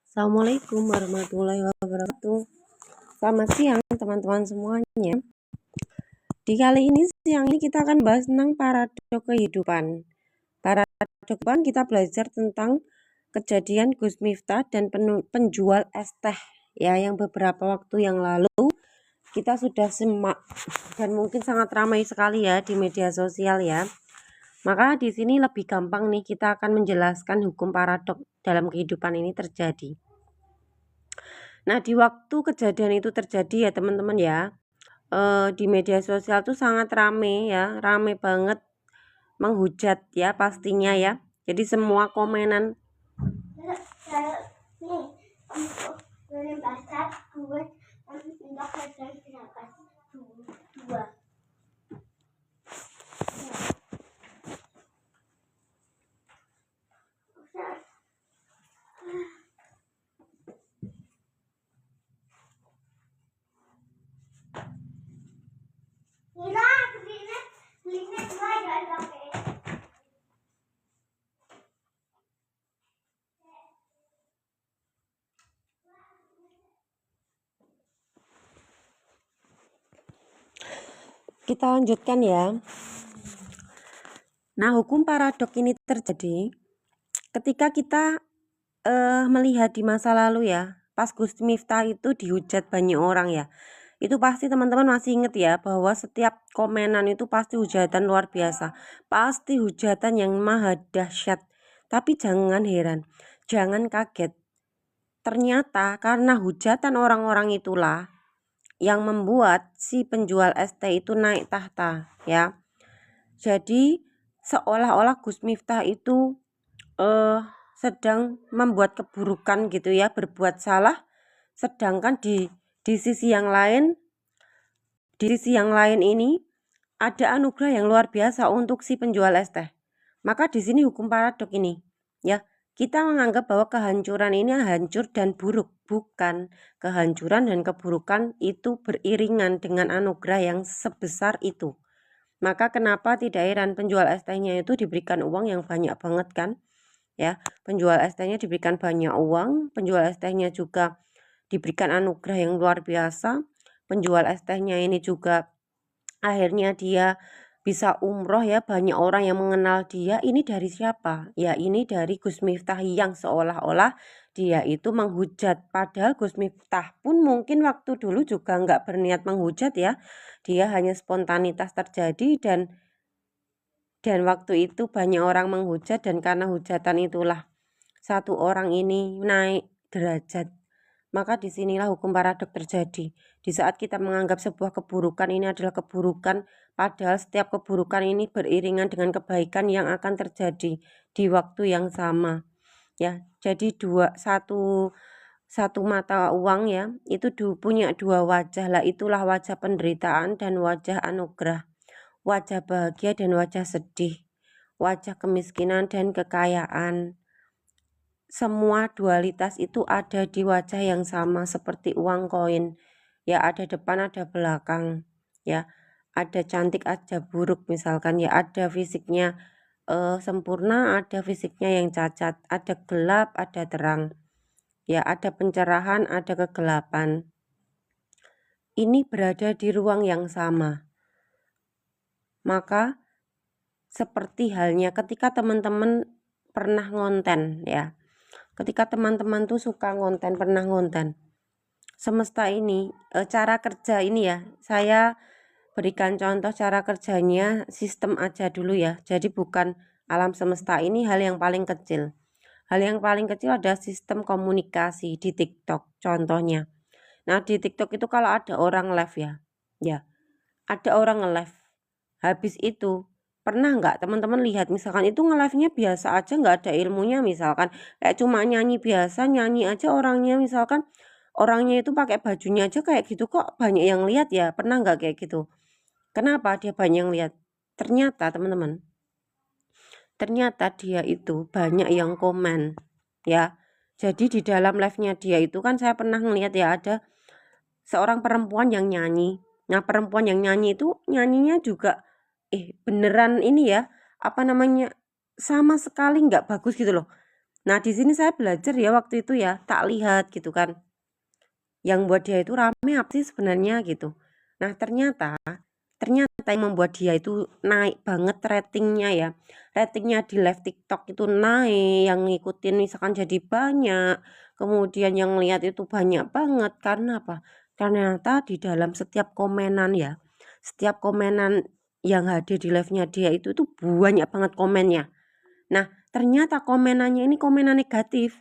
Assalamualaikum warahmatullahi wabarakatuh. Selamat siang teman-teman semuanya. Di kali ini siang ini kita akan bahas tentang paradok kehidupan. Paradok kehidupan kita belajar tentang kejadian Gus Miftah dan penjual es teh ya, yang beberapa waktu yang lalu kita sudah simak dan mungkin sangat ramai sekali ya di media sosial ya. Maka di sini lebih gampang nih, kita akan menjelaskan hukum paradok dalam kehidupan ini terjadi. Nah, di waktu kejadian itu terjadi ya teman-teman ya, di media sosial tuh sangat rame ya, rame banget, menghujat ya pastinya ya. Jadi semua komenan kita lanjutkan ya. Nah, hukum paradok ini terjadi ketika kita melihat di masa lalu ya, pas Gus Miftah itu dihujat banyak orang ya. Itu pasti teman-teman masih ingat ya, bahwa setiap komenan itu pasti hujatan luar biasa, pasti hujatan yang maha dahsyat. Tapi jangan heran, jangan kaget, ternyata karena hujatan orang-orang itulah yang membuat si penjual es teh itu naik tahta ya. Jadi seolah-olah Gus Miftah itu sedang membuat keburukan gitu ya, berbuat salah, sedangkan di sisi yang lain, ini ada anugerah yang luar biasa untuk si penjual es teh. Maka di sini hukum paradok ini ya, kita menganggap bahwa kehancuran ini hancur dan buruk, bukan. Kehancuran dan keburukan itu beriringan dengan anugerah yang sebesar itu. Maka kenapa tidak heran penjual es tehnya itu diberikan uang yang banyak banget kan ya. Penjual es tehnya diberikan banyak uang, penjual es tehnya juga diberikan anugerah yang luar biasa. Penjual es tehnya ini juga akhirnya dia bisa umroh ya, banyak orang yang mengenal dia. Ini dari siapa? Ya, ini dari Gus Miftah yang seolah-olah dia itu menghujat. Padahal Gus Miftah pun mungkin waktu dulu juga nggak berniat menghujat ya. Dia hanya spontanitas terjadi dan waktu itu banyak orang menghujat, dan karena hujatan itulah satu orang ini naik derajat. Maka disinilah hukum paradok terjadi. Di saat kita menganggap sebuah keburukan ini adalah keburukan, padahal setiap keburukan ini beriringan dengan kebaikan yang akan terjadi di waktu yang sama. Ya, jadi satu mata uang ya, itu punya dua wajah lah. Itulah wajah penderitaan dan wajah anugerah, wajah bahagia dan wajah sedih, wajah kemiskinan dan kekayaan. Semua dualitas itu ada di wajah yang sama, seperti uang koin ya, ada depan ada belakang ya, ada cantik ada buruk misalkan ya, ada fisiknya sempurna, ada fisiknya yang cacat, ada gelap ada terang ya, ada pencerahan ada kegelapan. Ini berada di ruang yang sama. Maka seperti halnya ketika teman-teman pernah ngonten ya, ketika teman-teman tuh suka ngonten, pernah ngonten, semesta ini cara kerja ini ya, saya berikan contoh cara kerjanya, sistem aja dulu ya. Jadi bukan alam semesta, ini hal yang paling kecil. Hal yang paling kecil ada sistem komunikasi di TikTok contohnya. Nah, di TikTok itu kalau ada orang live ya ada orang nge-live, habis itu pernah nggak teman-teman lihat misalkan itu nge-live-nya biasa aja, nggak ada ilmunya, misalkan kayak cuma nyanyi biasa, nyanyi aja orangnya, misalkan orangnya itu pakai bajunya aja kayak gitu, kok banyak yang lihat ya? Pernah nggak kayak gitu? Kenapa dia banyak yang lihat? Ternyata teman-teman, ternyata dia itu banyak yang komen ya. Jadi di dalam live-nya dia itu kan saya pernah ngeliat ya, ada seorang perempuan yang nyanyi. Nah, perempuan yang nyanyi itu nyanyinya juga beneran ini ya, apa namanya, sama sekali nggak bagus gitu loh. Nah, di sini saya belajar ya waktu itu ya, tak lihat gitu kan. Yang buat dia itu rame apa sih sebenarnya gitu. Nah, ternyata yang membuat dia itu naik banget ratingnya ya. Ratingnya di live TikTok itu naik, yang ngikutin misalkan jadi banyak, kemudian yang lihat itu banyak banget. Karena apa? Ternyata di dalam setiap komenan ya, setiap komenan yang hadir di live-nya dia itu tuh banyak banget komennya. Nah, ternyata komenannya ini komenan negatif.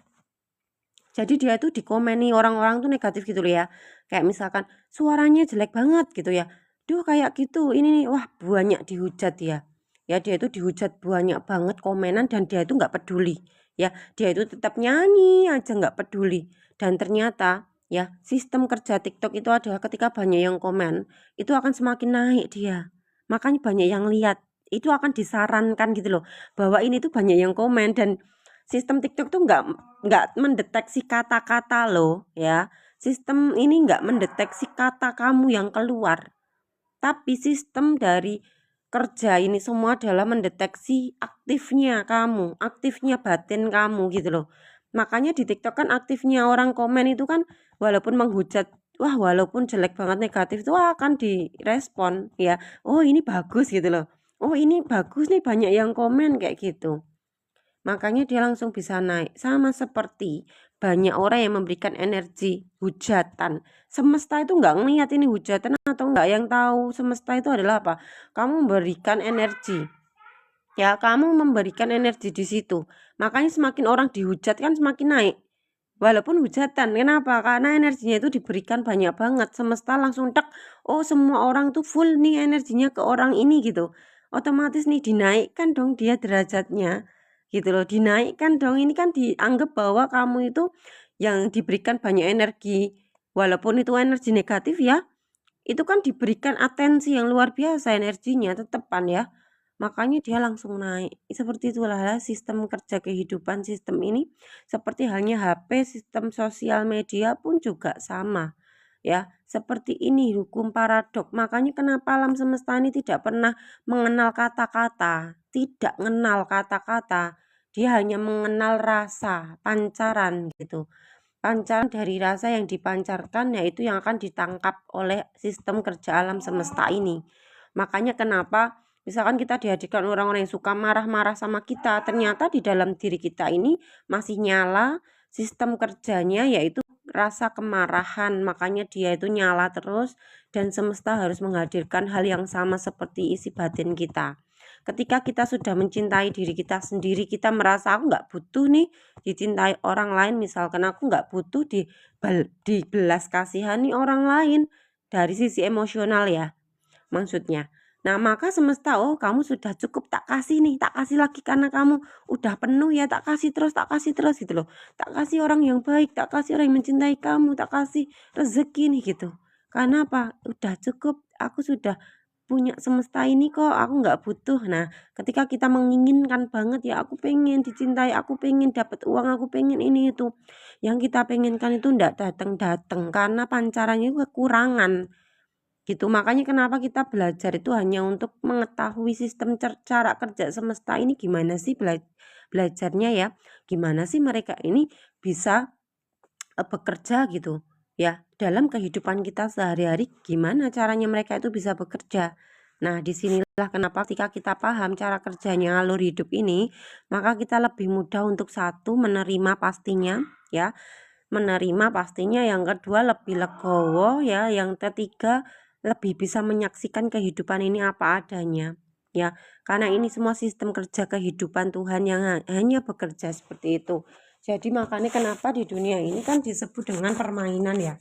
Jadi dia tuh dikomeni orang-orang tuh negatif gitu loh ya. Kayak misalkan suaranya jelek banget gitu ya. Duh kayak gitu, ini nih, wah banyak dihujat ya. Ya dia itu dihujat banyak banget komenan dan dia itu nggak peduli. Ya dia itu tetap nyanyi aja nggak peduli. Dan ternyata ya sistem kerja TikTok itu adalah ketika banyak yang komen, itu akan semakin naik dia. Makanya banyak yang lihat. Itu akan disarankan gitu loh. Bahwa ini tuh banyak yang komen dan sistem TikTok tuh nggak mendeteksi kata-kata loh ya. Sistem ini nggak mendeteksi kata kamu yang keluar. Tapi sistem dari kerja ini semua adalah mendeteksi aktifnya kamu, aktifnya batin kamu gitu loh. Makanya di TikTok kan aktifnya orang komen itu kan walaupun menghujat, wah walaupun jelek banget negatif itu akan direspon ya. Oh ini bagus gitu loh. Oh ini bagus nih banyak yang komen kayak gitu. Makanya dia langsung bisa naik. Sama seperti banyak orang yang memberikan energi hujatan. Semesta itu nggak ngeliat ini hujatan atau nggak. Yang tahu semesta itu adalah apa? Kamu memberikan energi. Ya, kamu memberikan energi di situ. Makanya semakin orang dihujat kan semakin naik. Walaupun hujatan, kenapa? Karena energinya itu diberikan banyak banget. Semesta langsung tek, oh semua orang tuh full nih energinya ke orang ini gitu. Otomatis nih dinaikkan dong dia derajatnya. Gitu loh, dinaikkan dong. Ini kan dianggap bahwa kamu itu yang diberikan banyak energi. Walaupun itu energi negatif ya, itu kan diberikan atensi yang luar biasa energinya tetepan ya. Makanya dia langsung naik. Seperti itulah sistem kerja kehidupan sistem ini. Seperti halnya HP, sistem sosial media pun juga sama. Ya, seperti ini hukum paradok. Makanya kenapa alam semesta ini tidak pernah mengenal kata-kata, tidak mengenal kata-kata. Dia hanya mengenal rasa, pancaran gitu. Pancaran dari rasa yang dipancarkan yaitu yang akan ditangkap oleh sistem kerja alam semesta ini. Makanya kenapa misalkan kita dihadirkan orang-orang yang suka marah-marah sama kita, ternyata di dalam diri kita ini masih nyala sistem kerjanya yaitu rasa kemarahan. Makanya dia itu nyala terus dan semesta harus menghadirkan hal yang sama seperti isi batin kita. Ketika kita sudah mencintai diri kita sendiri, kita merasa aku nggak butuh nih dicintai orang lain, misalkan aku nggak butuh dibelas kasihani orang lain dari sisi emosional ya maksudnya. Nah maka semesta, oh kamu sudah cukup tak kasih nih, tak kasih lagi karena kamu udah penuh ya, tak kasih terus gitu loh. Tak kasih orang yang baik, tak kasih orang yang mencintai kamu, tak kasih rezeki nih gitu. Karena apa? Udah cukup, aku sudah punya semesta ini kok, aku nggak butuh. Nah ketika kita menginginkan banget ya, aku pengen dicintai, aku pengen dapat uang, aku pengen ini itu, yang kita pengenkan itu ndak datang karena pancarannya kekurangan gitu. Makanya kenapa kita belajar itu hanya untuk mengetahui sistem cara kerja semesta ini gimana sih belajarnya ya, gimana sih mereka ini bisa bekerja gitu ya dalam kehidupan kita sehari-hari, gimana caranya mereka itu bisa bekerja. Nah disinilah kenapa ketika kita paham cara kerjanya alur hidup ini, maka kita lebih mudah untuk satu menerima pastinya ya, menerima pastinya, yang kedua lebih legowo ya, yang ketiga lebih bisa menyaksikan kehidupan ini apa adanya ya, karena ini semua sistem kerja kehidupan Tuhan yang hanya bekerja seperti itu. Jadi makanya kenapa di dunia ini kan disebut dengan permainan ya,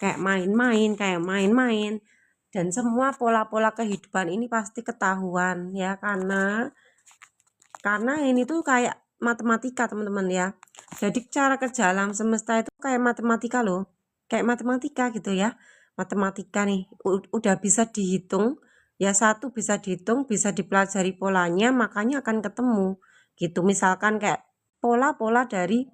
kayak main-main dan semua pola-pola kehidupan ini pasti ketahuan ya, karena ini tuh kayak matematika teman-teman ya. Jadi cara kerja alam semesta itu kayak matematika loh, kayak matematika gitu ya. Matematika nih udah bisa dihitung ya, satu bisa dihitung, bisa dipelajari polanya, makanya akan ketemu gitu. Misalkan kayak pola-pola dari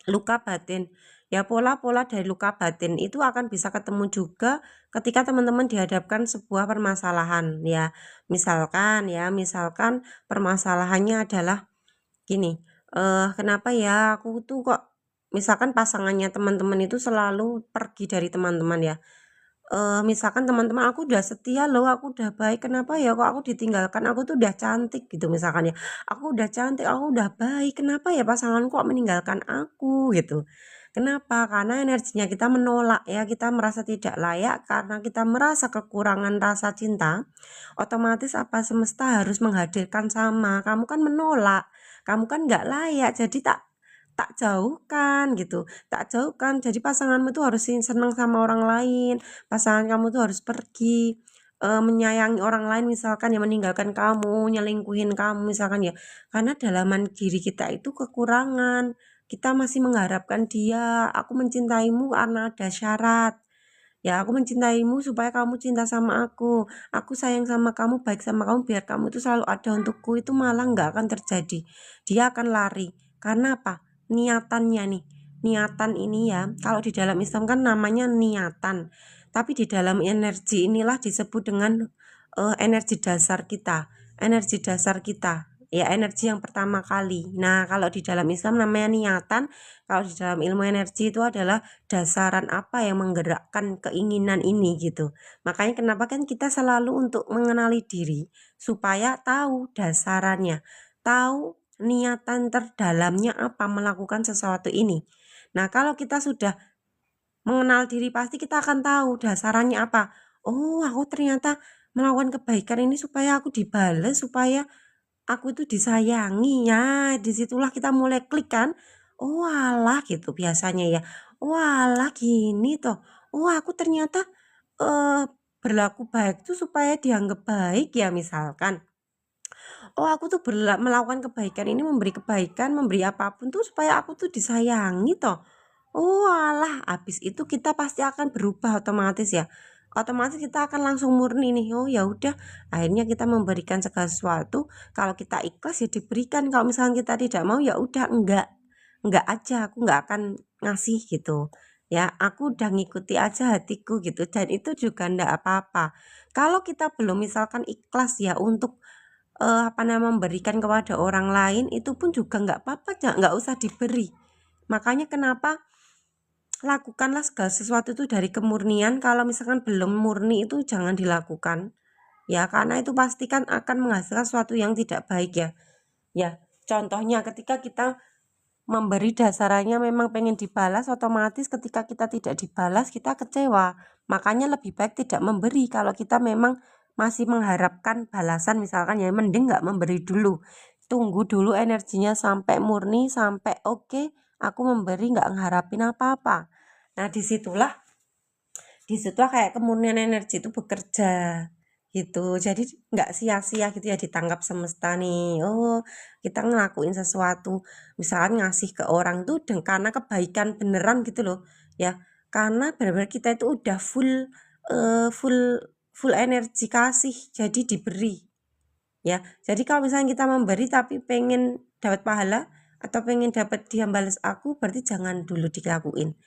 luka batin ya, pola-pola dari luka batin itu akan bisa ketemu juga ketika teman-teman dihadapkan sebuah permasalahan ya. Misalkan permasalahannya adalah gini, kenapa ya aku tuh kok misalkan pasangannya teman-teman itu selalu pergi dari teman-teman ya. Misalkan teman-teman aku udah setia loh, aku udah baik, kenapa ya kok aku ditinggalkan? Aku tuh udah cantik gitu misalkan ya. Aku udah cantik, aku udah baik, kenapa ya pasanganku kok meninggalkan aku gitu. Kenapa? Karena energinya kita menolak ya, kita merasa tidak layak karena kita merasa kekurangan rasa cinta. Otomatis apa semesta harus menghadirkan sama. Kamu kan menolak, kamu kan nggak layak, jadi tak tak jauhkan gitu, tak jauhkan. Jadi pasanganmu tuh harus seneng sama orang lain, pasangan kamu tuh harus pergi, menyayangi orang lain misalkan yang meninggalkan kamu, nyelingkuhin kamu misalkan ya. Karena dalaman diri kita itu kekurangan, kita masih mengharapkan dia, "Aku mencintaimu karena ada syarat." Ya, aku mencintaimu supaya kamu cinta sama aku sayang sama kamu, baik sama kamu, biar kamu itu selalu ada untukku, itu malah nggak akan terjadi. Dia akan lari. Karena apa? Niatannya nih. Niatan ini ya, kalau di dalam Islam kan namanya niatan. Tapi di dalam energi inilah disebut dengan energi dasar kita. Energi dasar kita. Ya, energi yang pertama kali. Nah, kalau di dalam Islam namanya niatan, kalau di dalam ilmu energi itu adalah dasaran apa yang menggerakkan keinginan ini gitu. Makanya kenapa kan kita selalu untuk mengenali diri supaya tahu dasarannya, tahu niatan terdalamnya apa melakukan sesuatu ini. Nah, kalau kita sudah mengenal diri pasti kita akan tahu dasarannya apa. Oh, aku ternyata melakukan kebaikan ini supaya aku dibales, supaya aku itu disayangi ya, disitulah kita mulai klik kan. Oh alah gitu biasanya ya. Oh alah gini toh. Oh aku ternyata eh berlaku baik tuh supaya dianggap baik ya misalkan. Oh aku tuh melakukan kebaikan ini, memberi kebaikan, memberi apapun tuh supaya aku tuh disayangi toh. Oh alah, habis itu kita pasti akan berubah otomatis ya. Otomatis kita akan langsung murni nih. Oh ya udah, akhirnya kita memberikan segala sesuatu. Kalau kita ikhlas ya diberikan. Kalau misalnya kita tidak mau ya udah enggak aja. Aku enggak akan ngasih gitu. Ya, aku udah ngikuti aja hatiku gitu. Dan itu juga enggak apa-apa. Kalau kita belum misalkan ikhlas ya untuk memberikan kepada orang lain, itu pun juga enggak apa-apa, enggak usah diberi. Makanya kenapa lakukanlah segala sesuatu itu dari kemurnian. Kalau misalkan belum murni itu jangan dilakukan. Ya, karena itu pastikan akan menghasilkan sesuatu yang tidak baik ya. Ya, contohnya ketika kita memberi dasarannya memang pengen dibalas, otomatis ketika kita tidak dibalas kita kecewa. Makanya lebih baik tidak memberi kalau kita memang masih mengharapkan balasan misalkan ya mending nggak memberi dulu. Tunggu dulu energinya sampai murni, sampai oke, aku memberi nggak ngeharapin apa-apa. Nah, disitulah kayak kemurnian energi itu bekerja gitu. Jadi nggak sia-sia gitu ya ditangkap semesta nih. Oh, kita ngelakuin sesuatu, misalkan ngasih ke orang tuh karena kebaikan beneran gitu loh. Ya, karena benar-benar kita itu udah full full full energi kasih, jadi diberi. Ya, jadi kalau misalnya kita memberi tapi pengen dapat pahala atau pengen dapat dia balas aku, berarti jangan dulu dilakuin.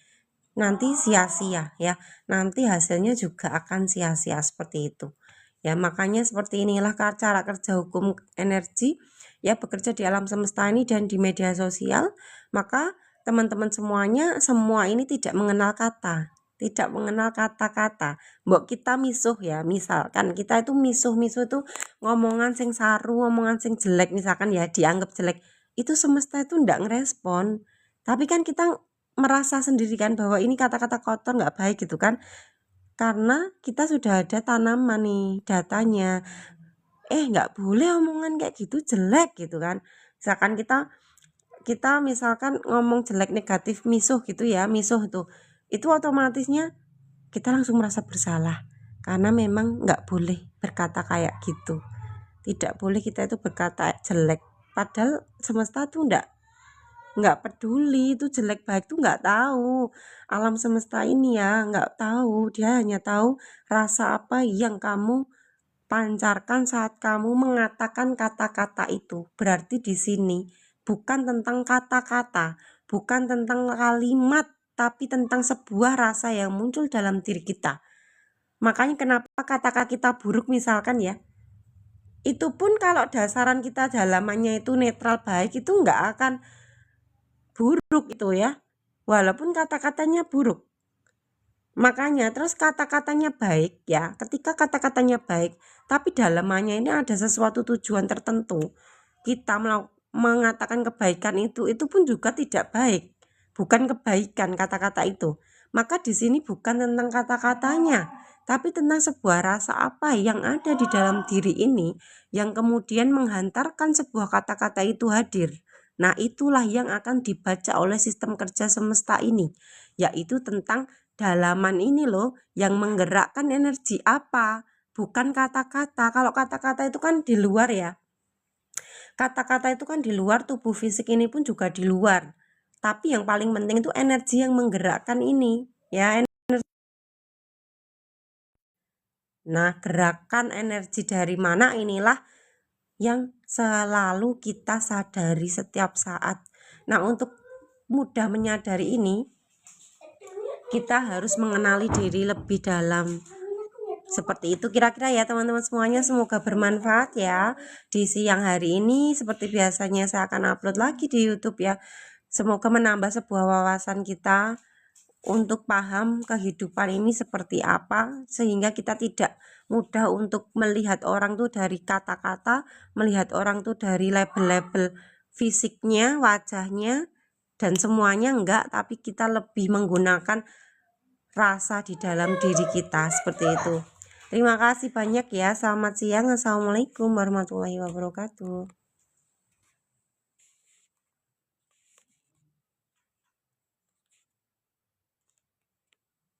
Nanti sia-sia ya, nanti hasilnya juga akan sia-sia seperti itu. Ya, makanya seperti inilah cara kerja hukum energi ya, bekerja di alam semesta ini dan di media sosial. Maka teman-teman semuanya, semua ini tidak mengenal kata, tidak mengenal kata-kata. Mbok kita misuh ya, misalkan kita itu misuh-misuh itu ngomongan sing saru, ngomongan sing jelek misalkan ya, dianggap jelek. Itu semesta itu ndak ngerespon. Tapi kan kita merasa sendiri kan bahwa ini kata-kata kotor nggak baik gitu kan, karena kita sudah ada tanaman nih datanya, nggak boleh omongan kayak gitu jelek gitu kan. Misalkan kita kita misalkan ngomong jelek negatif misuh gitu ya, misuh itu otomatisnya kita langsung merasa bersalah karena memang nggak boleh berkata kayak gitu, tidak boleh kita itu berkata jelek, padahal semesta tuh nggak peduli itu jelek baik tuh nggak tahu. Alam semesta ini ya nggak tahu, dia hanya tahu rasa apa yang kamu pancarkan saat kamu mengatakan kata-kata itu. Berarti di sini bukan tentang kata-kata, bukan tentang kalimat, tapi tentang sebuah rasa yang muncul dalam diri kita. Makanya kenapa kata-kata kita buruk misalkan ya, itu pun kalau dasaran kita dalamannya itu netral baik, itu nggak akan buruk itu ya, walaupun kata-katanya buruk. Makanya terus kata-katanya baik ya, ketika kata-katanya baik tapi dalamannya ini ada sesuatu tujuan tertentu, kita mengatakan kebaikan itu pun juga tidak baik, bukan kebaikan kata-kata itu. Maka di sini bukan tentang kata-katanya, tapi tentang sebuah rasa apa yang ada di dalam diri ini yang kemudian menghantarkan sebuah kata-kata itu hadir. Nah, itulah yang akan dibaca oleh sistem kerja semesta ini, yaitu tentang dalaman ini loh yang menggerakkan energi apa, bukan kata-kata. Kalau kata-kata itu kan di luar ya. Kata-kata itu kan di luar, tubuh fisik ini pun juga di luar. Tapi yang paling penting itu energi yang menggerakkan ini, ya. Nah, gerakan energi dari mana inilah yang selalu kita sadari setiap saat. Nah, untuk mudah menyadari ini, kita harus mengenali diri lebih dalam. Seperti itu kira-kira ya teman-teman semuanya, semoga bermanfaat ya. Di siang hari ini seperti biasanya saya akan upload lagi di YouTube ya. Semoga menambah sebuah wawasan kita untuk paham kehidupan ini seperti apa, sehingga kita tidak mudah untuk melihat orang tuh dari kata-kata, melihat orang tuh dari label-label fisiknya, wajahnya, dan semuanya enggak, tapi kita lebih menggunakan rasa di dalam diri kita, seperti itu. Terima kasih banyak ya. Selamat siang. Assalamualaikum warahmatullahi wabarakatuh.